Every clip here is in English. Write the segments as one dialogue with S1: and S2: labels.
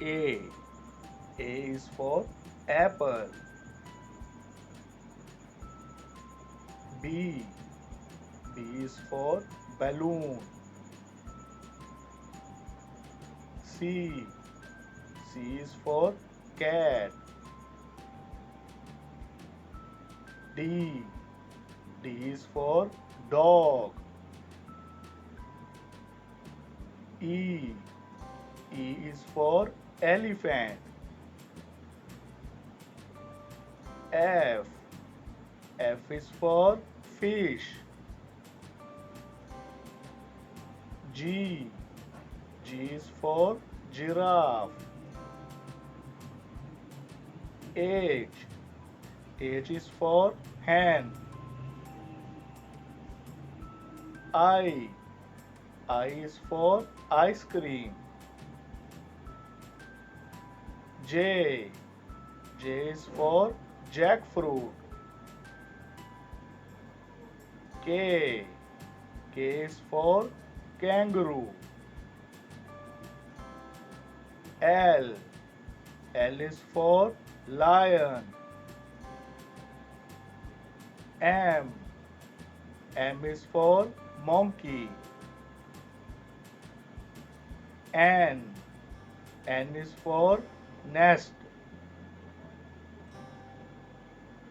S1: A. A is for apple. B. B is for balloon. C. C is for cat. D. D is for dog. E. E is for elephant. F. F is for fish. G. G is for giraffe. H. H is for hen. I. I is for ice cream. J. J is for jackfruit. K. K is for kangaroo. L. L is for lion. M. M is for monkey. N. N is for nest.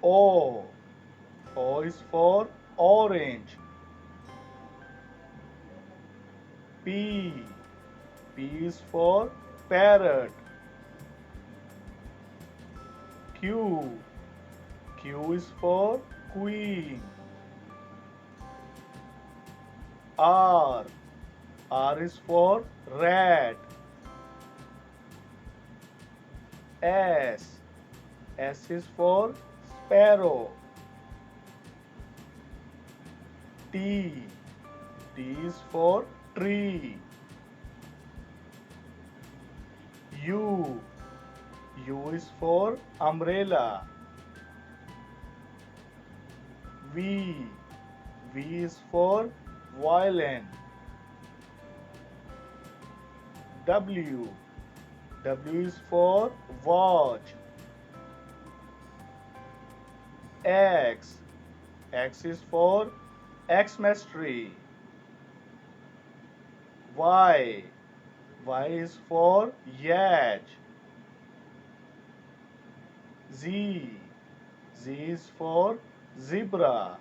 S1: O. O is for orange. P. P is for parrot. Q. Q is for queen. R. R is for rat. S. S is for sparrow. T. T is for tree. U. U is for umbrella. V. V is for violin. W. W is for watch. X. X is for Xmas tree. Y. Y is for yacht. Z. Z is for zebra.